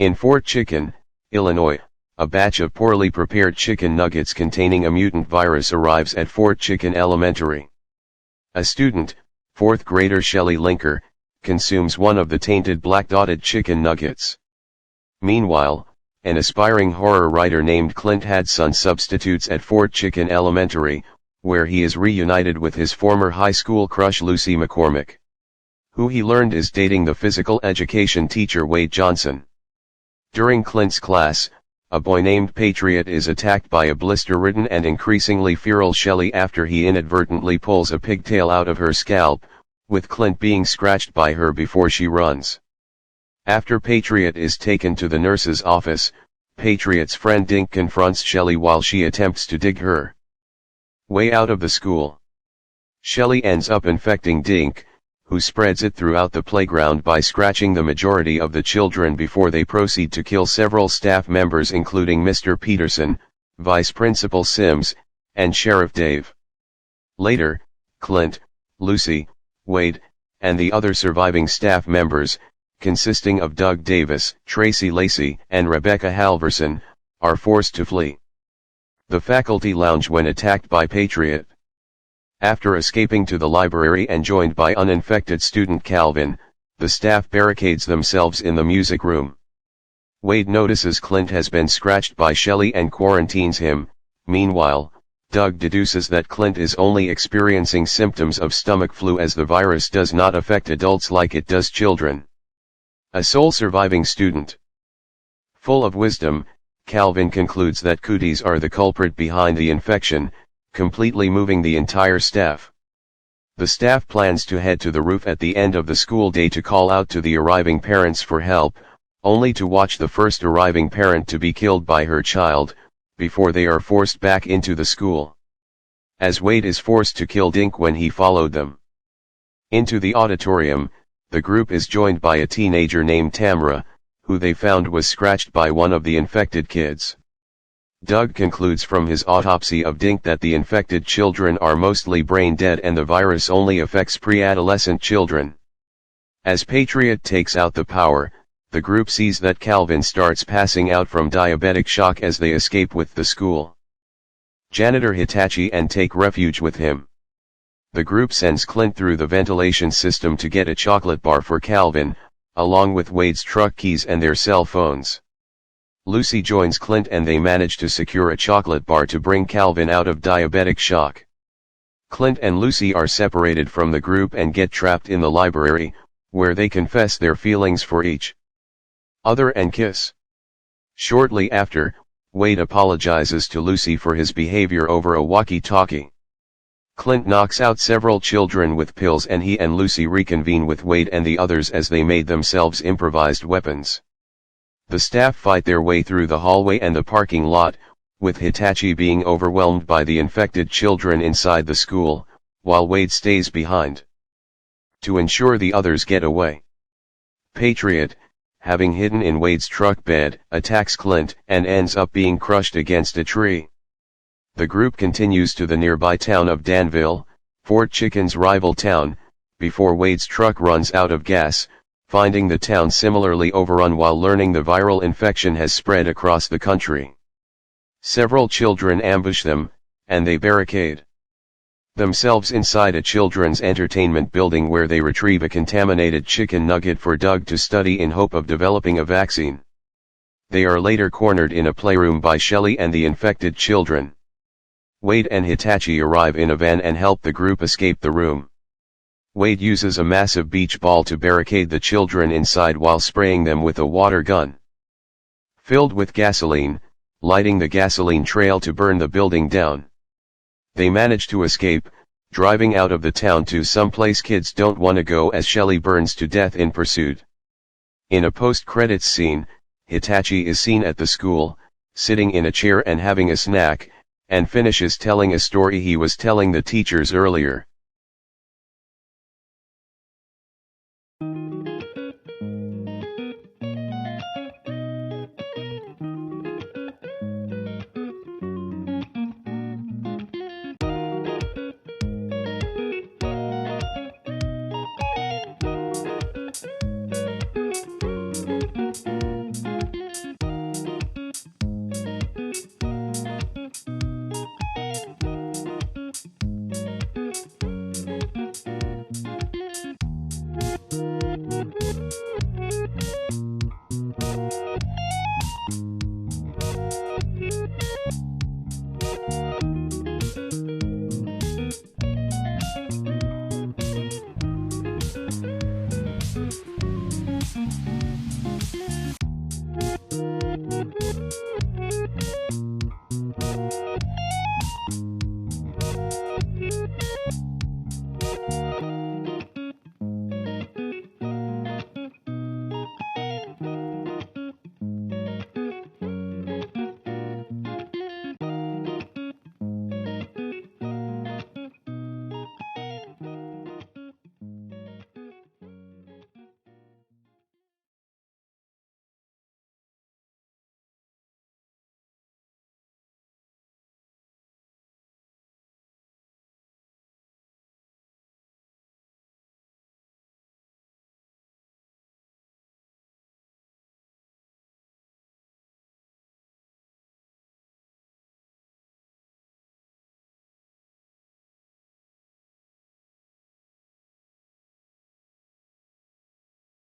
In Fort Chicken, Illinois, a batch of poorly prepared chicken nuggets containing a mutant virus arrives at Fort Chicken Elementary. A student, 4th grader Shelley Linker, consumes one of the tainted black-dotted chicken nuggets. Meanwhile, an aspiring horror writer named Clint Hadson substitutes at Fort Chicken Elementary, where he is reunited with his former high school crush Lucy McCormick, who he learned is dating the physical education teacher Wade Johnson. During Clint's class, a boy named Patriot is attacked by a blister-ridden and increasingly feral Shelley after he inadvertently pulls a pigtail out of her scalp, with Clint being scratched by her before she runs. After Patriot is taken to the nurse's office, Patriot's friend Dink confronts Shelley while she attempts to dig her way out of the school. Shelley ends up infecting Dink, who spreads it throughout the playground by scratching the majority of the children before they proceed to kill several staff members including Mr. Peterson, Vice Principal Sims, and Sheriff Dave. Later, Clint, Lucy, Wade, and the other surviving staff members, consisting of Doug Davis, Tracy Lacey, and Rebecca Halverson, are forced to flee the faculty lounge when attacked by Patriot. After escaping to the library and joined by uninfected student Calvin, the staff barricades themselves in the music room. Wade notices Clint has been scratched by Shelley and quarantines him. Meanwhile, Doug deduces that Clint is only experiencing symptoms of stomach flu as the virus does not affect adults like it does children. A sole surviving student, full of wisdom, Calvin concludes that cooties are the culprit behind the infection, completely moving the entire staff. The staff plans to head to the roof at the end of the school day to call out to the arriving parents for help, only to watch the first arriving parent to be killed by her child, before they are forced back into the school. As Wade is forced to kill Dink when he followed them into the auditorium, the group is joined by a teenager named Tamra, who they found was scratched by one of the infected kids. Doug concludes from his autopsy of Dink that the infected children are mostly brain dead and the virus only affects pre-adolescent children. As Patriot takes out the power, the group sees that Calvin starts passing out from diabetic shock as they escape with the school janitor Hitachi and take refuge with him. The group sends Clint through the ventilation system to get a chocolate bar for Calvin, along with Wade's truck keys and their cell phones. Lucy joins Clint and they manage to secure a chocolate bar to bring Calvin out of diabetic shock. Clint and Lucy are separated from the group and get trapped in the library, where they confess their feelings for each other and kiss. Shortly after, Wade apologizes to Lucy for his behavior over a walkie-talkie. Clint knocks out several children with pills and he and Lucy reconvene with Wade and the others as they made themselves improvised weapons. The staff fight their way through the hallway and the parking lot, with Hitachi being overwhelmed by the infected children inside the school, while Wade stays behind to ensure the others get away. Patriot, having hidden in Wade's truck bed, attacks Clint and ends up being crushed against a tree. The group continues to the nearby town of Danville, Fort Chicken's rival town, before Wade's truck runs out of gas, finding the town similarly overrun while learning the viral infection has spread across the country. Several children ambush them, and they barricade themselves inside a children's entertainment building where they retrieve a contaminated chicken nugget for Doug to study in hope of developing a vaccine. They are later cornered in a playroom by Shelley and the infected children. Wade and Hitachi arrive in a van and help the group escape the room. Wade uses a massive beach ball to barricade the children inside while spraying them with a water gun filled with gasoline, lighting the gasoline trail to burn the building down. They manage to escape, driving out of the town to someplace kids don't want to go as Shelley burns to death in pursuit. In a post-credits scene, Hitachi is seen at the school, sitting in a chair and having a snack, and finishes telling a story he was telling the teachers earlier.